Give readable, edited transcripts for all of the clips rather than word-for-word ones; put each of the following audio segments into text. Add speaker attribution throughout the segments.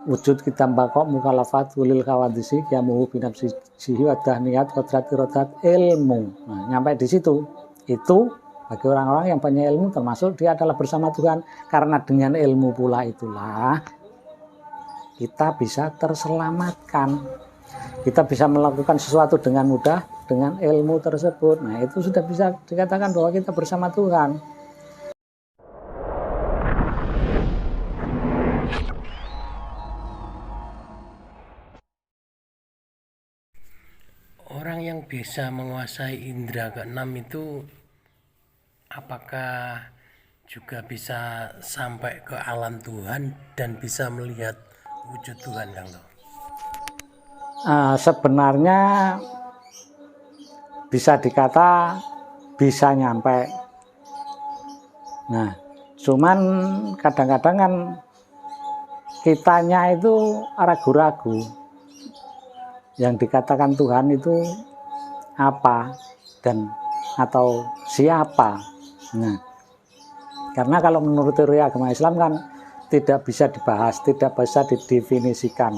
Speaker 1: wujud kita bakok mukalafat ulil kawadisi yamuhu binafsihi wadah niat kodrat irodat ilmu. Nah, nyampe di situ itu bagi orang-orang yang punya ilmu, termasuk dia adalah bersama Tuhan. Karena dengan ilmu pula itulah kita bisa terselamatkan, kita bisa melakukan sesuatu dengan mudah dengan ilmu tersebut. Nah, itu sudah bisa dikatakan bahwa kita bersama Tuhan.
Speaker 2: Orang yang bisa menguasai indera keenam itu apakah juga bisa sampai ke alam Tuhan dan bisa melihat wujud Tuhan, Kang?
Speaker 1: Sebenarnya bisa dikata bisa nyampe. Nah, cuman kadang-kadang kan kitanya itu ragu-ragu. Yang dikatakan Tuhan itu apa dan atau siapa. Nah, karena kalau menurut teori agama Islam kan tidak bisa dibahas, tidak bisa didefinisikan.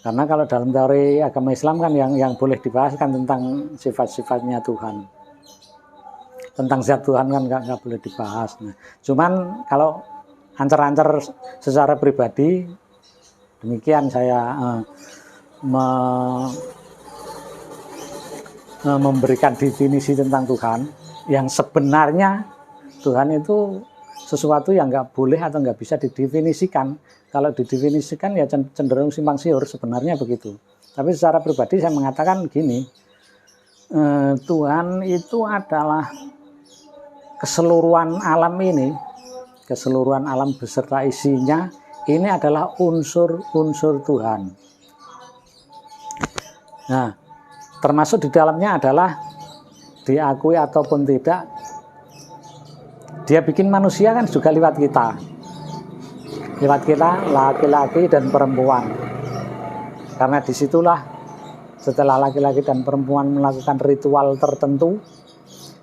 Speaker 1: Karena kalau dalam teori agama Islam kan yang boleh dibahas kan tentang sifat-sifatnya Tuhan. Tentang zat Tuhan kan nggak boleh dibahas. Nah, cuman kalau ancar-ancar secara pribadi, demikian saya memberikan definisi tentang Tuhan, yang sebenarnya Tuhan itu sesuatu yang nggak boleh atau nggak bisa didefinisikan. Kalau didefinisikan ya cenderung simpang siur, sebenarnya begitu. Tapi secara pribadi saya mengatakan gini, Tuhan itu adalah keseluruhan alam ini, keseluruhan alam beserta isinya, ini adalah unsur-unsur Tuhan. Nah, termasuk di dalamnya adalah diakui ataupun tidak, dia bikin manusia kan juga lewat kita, laki-laki dan perempuan. Karena disitulah setelah laki-laki dan perempuan melakukan ritual tertentu,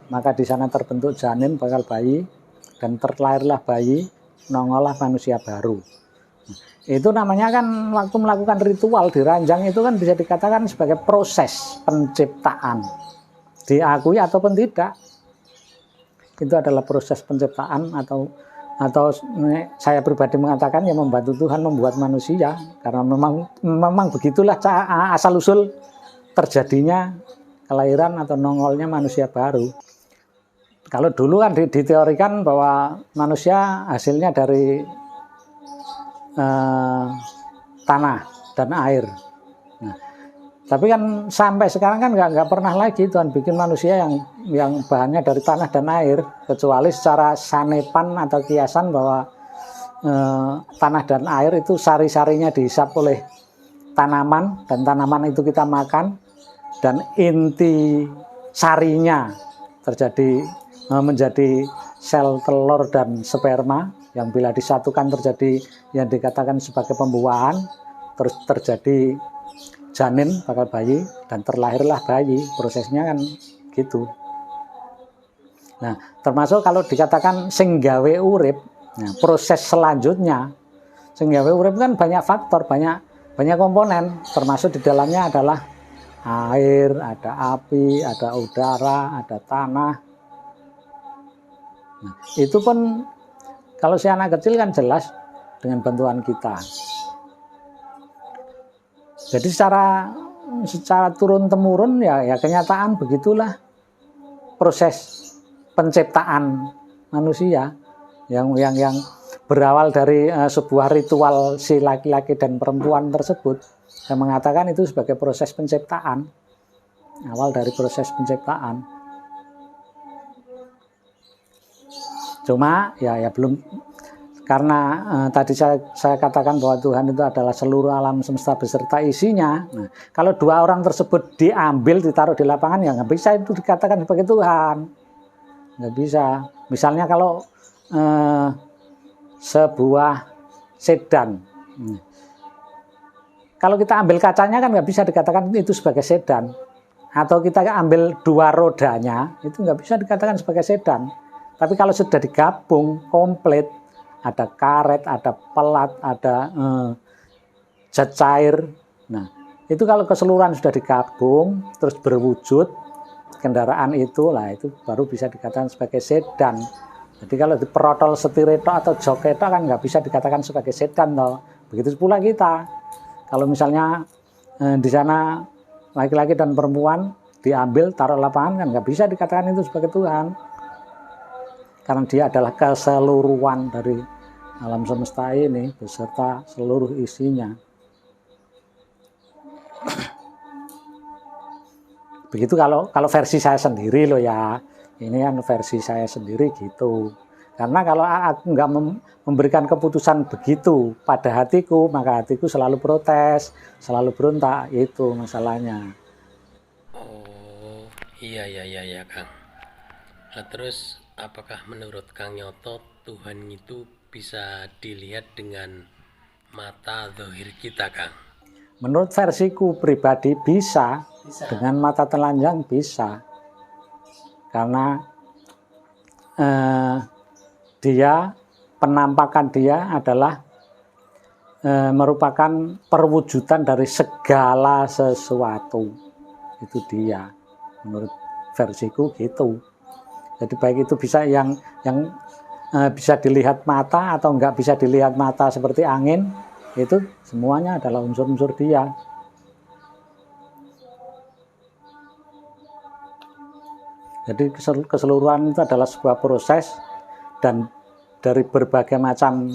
Speaker 1: maka di sana terbentuk janin bakal bayi, dan terlahirlah bayi, nongollah manusia baru. Itu namanya kan waktu melakukan ritual di ranjang itu kan bisa dikatakan sebagai proses penciptaan. Diakui ataupun tidak, itu adalah proses penciptaan atau saya pribadi mengatakan ya membantu Tuhan membuat manusia, karena memang begitulah asal usul terjadinya kelahiran atau nongolnya manusia baru. Kalau dulu kan diteorikan bahwa manusia hasilnya dari tanah dan air. Nah, tapi kan sampai sekarang kan nggak pernah lagi Tuhan bikin manusia yang bahannya dari tanah dan air, kecuali secara sanepan atau kiasan bahwa tanah dan air itu sari-sarinya dihisap oleh tanaman, dan tanaman itu kita makan, dan inti sarinya menjadi sel telur dan sperma, yang bila disatukan terjadi yang dikatakan sebagai pembuahan, terus terjadi janin bakal bayi, dan terlahirlah bayi. Prosesnya kan gitu. Nah, termasuk kalau dikatakan sing gawe urip, nah, proses selanjutnya sing gawe urip kan banyak faktor, banyak komponen, termasuk di dalamnya adalah air, ada api, ada udara, ada tanah. Nah, itu pun kalau si anak kecil kan jelas dengan bantuan kita. Jadi secara turun temurun ya kenyataan begitulah proses penciptaan manusia yang berawal dari sebuah ritual si laki-laki dan perempuan tersebut. Saya mengatakan itu sebagai proses penciptaan, awal dari proses penciptaan. Cuma ya belum, karena tadi saya katakan bahwa Tuhan itu adalah seluruh alam semesta beserta isinya. Nah, kalau dua orang tersebut diambil, ditaruh di lapangan, ya nggak bisa itu dikatakan sebagai Tuhan, nggak bisa. Misalnya kalau sebuah sedan, kalau kita ambil kacanya kan nggak bisa dikatakan itu sebagai sedan, atau kita ambil dua rodanya itu nggak bisa dikatakan sebagai sedan. Tapi kalau sudah digabung komplit, ada karet, ada pelat, ada zat cair. Nah, itu kalau keseluruhan sudah digabung terus berwujud kendaraan itu, lah itu baru bisa dikatakan sebagai sedan. Jadi kalau diperotol setir itu atau jok itu kan nggak bisa dikatakan sebagai sedan toh. Begitu pula kita. Kalau misalnya di sana laki-laki dan perempuan diambil taruh lapangan kan nggak bisa dikatakan itu sebagai Tuhan. Karena dia adalah keseluruhan dari alam semesta ini beserta seluruh isinya. Begitu kalau versi saya sendiri loh ya. Ini kan versi saya sendiri gitu. Karena kalau aku nggak memberikan keputusan begitu pada hatiku, maka hatiku selalu protes, selalu berontak. Itu masalahnya.
Speaker 2: Oh, iya Kang. Nah, terus apakah menurut Kang Nyoto Tuhan itu bisa dilihat dengan mata zahir kita, Kang?
Speaker 1: Menurut versiku pribadi bisa. Dengan mata telanjang bisa. Karena penampakan dia adalah merupakan perwujudan dari segala sesuatu. Itu dia. Menurut versiku gitu. Jadi baik itu bisa yang bisa dilihat mata atau enggak bisa dilihat mata seperti angin, itu semuanya adalah unsur-unsur dia. Jadi keseluruhan itu adalah sebuah proses dan dari berbagai macam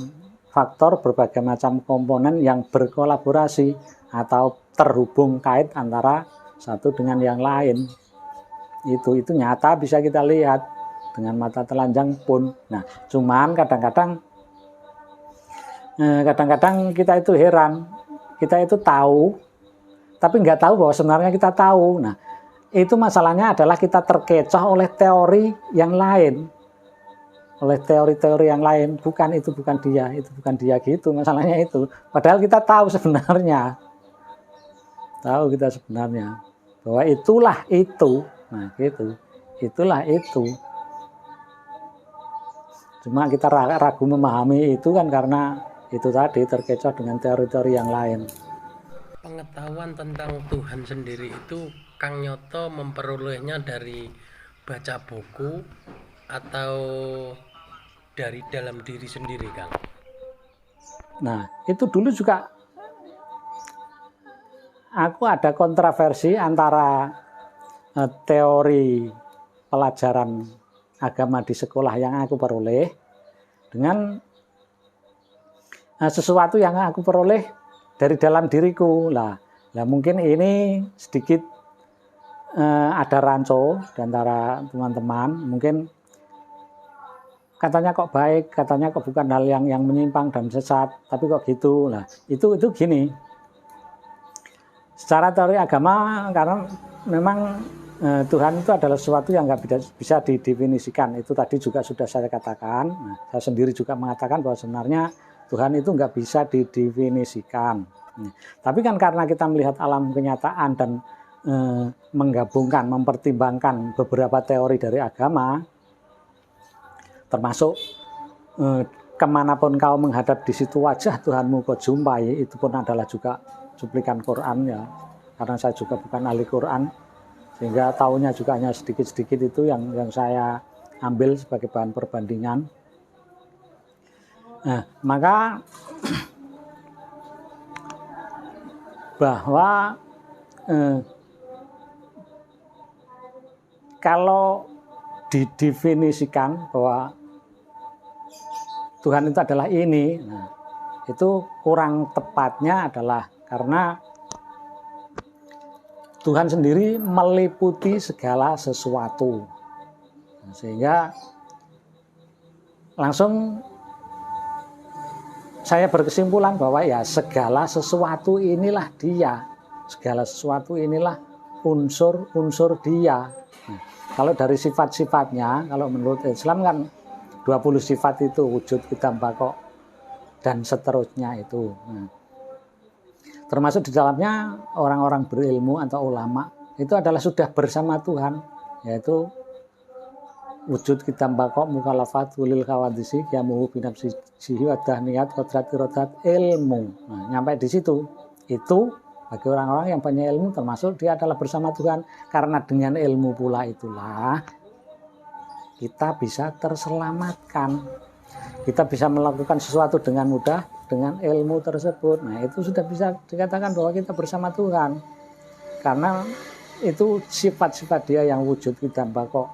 Speaker 1: faktor, berbagai macam komponen yang berkolaborasi atau terhubung kait antara satu dengan yang lain. Itu nyata bisa kita lihat dengan mata telanjang pun. Nah, cuman kadang-kadang kita itu heran, kita itu tahu, tapi nggak tahu bahwa sebenarnya kita tahu. Nah, itu masalahnya adalah kita terkecoh oleh teori yang lain, oleh teori-teori yang lain. Bukan itu bukan dia gitu, masalahnya itu. Padahal kita tahu sebenarnya, bahwa itulah itu. Nah gitu, itulah itu. Cuma kita ragu memahami itu kan karena itu tadi terkecoh dengan teori-teori yang lain.
Speaker 2: Pengetahuan tentang Tuhan sendiri itu Kang Nyoto memperolehnya dari baca buku atau dari dalam diri sendiri, Kang?
Speaker 1: Nah, itu dulu juga aku ada kontroversi antara teori pelajaran agama di sekolah yang aku peroleh dengan sesuatu yang aku peroleh dari dalam diriku. Lah mungkin ini sedikit ada rancu di antara teman-teman. Mungkin katanya kok baik, katanya kok bukan hal yang menyimpang dan sesat, tapi kok gitu. Nah, itu gini. Secara teori agama, karena memang Tuhan itu adalah sesuatu yang nggak bisa didefinisikan. Itu tadi juga sudah saya katakan. Nah, saya sendiri juga mengatakan bahwa sebenarnya Tuhan itu nggak bisa didefinisikan. Tapi kan karena kita melihat alam kenyataan dan menggabungkan, mempertimbangkan beberapa teori dari agama, termasuk kemanapun kau menghadap di situ wajah Tuhanmu kau jumpai, itu pun adalah juga cuplikan Quran ya. Karena saya juga bukan ahli Quran, sehingga tahunya juga hanya sedikit-sedikit itu yang saya ambil sebagai bahan perbandingan. Nah, maka bahwa kalau didefinisikan bahwa Tuhan itu adalah ini, nah, itu kurang tepatnya adalah karena Tuhan sendiri meliputi segala sesuatu. Nah, sehingga langsung saya berkesimpulan bahwa ya segala sesuatu inilah dia. Segala sesuatu inilah unsur-unsur dia. Nah, kalau dari sifat-sifatnya, kalau menurut Islam kan 20 sifat itu wujud, idam, baqo, dan seterusnya itu. Nah, termasuk di dalamnya orang-orang berilmu atau ulama itu adalah sudah bersama Tuhan, yaitu wujud kita bakok mukalafat ulil kawadisi kiamuhu binafsihi wadah niat kodrat irodat ilmu. Nah, nyampe di situ itu bagi orang-orang yang punya ilmu termasuk dia adalah bersama Tuhan, karena dengan ilmu pula itulah kita bisa terselamatkan, kita bisa melakukan sesuatu dengan mudah dengan ilmu tersebut. Nah, itu sudah bisa dikatakan bahwa kita bersama Tuhan, karena itu sifat-sifat dia yang wujud kita bakok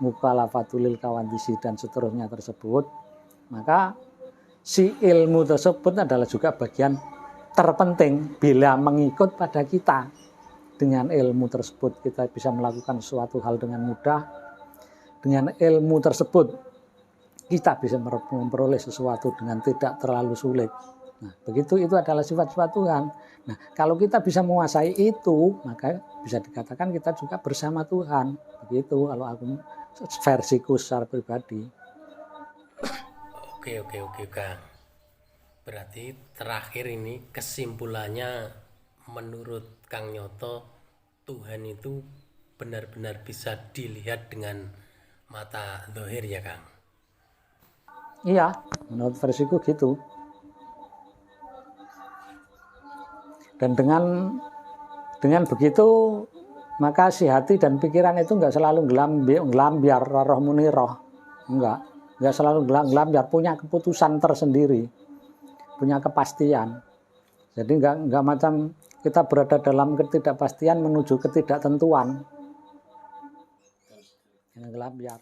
Speaker 1: mukalafatulil kawadisi dan seterusnya tersebut. Maka si ilmu tersebut adalah juga bagian terpenting bila mengikut pada kita. Dengan ilmu tersebut kita bisa melakukan suatu hal dengan mudah. Dengan ilmu tersebut kita bisa memperoleh sesuatu dengan tidak terlalu sulit. Nah, begitu, itu adalah sifat-sifat Tuhan. Nah, kalau kita bisa menguasai itu, maka bisa dikatakan kita juga bersama Tuhan. Begitu kalau aku versiku secara pribadi.
Speaker 2: Oke Kang. Berarti terakhir ini kesimpulannya menurut Kang Nyoto, Tuhan itu benar-benar bisa dilihat dengan mata zahir ya Kang?
Speaker 1: Iya, menurut versiku gitu. Dan dengan begitu maka si hati dan pikiran itu enggak selalu gelambiar roh muni roh. Enggak selalu gelambiar, punya keputusan tersendiri, punya kepastian. Jadi enggak macam kita berada dalam ketidakpastian menuju ketidaktentuan. Yang gelambiar.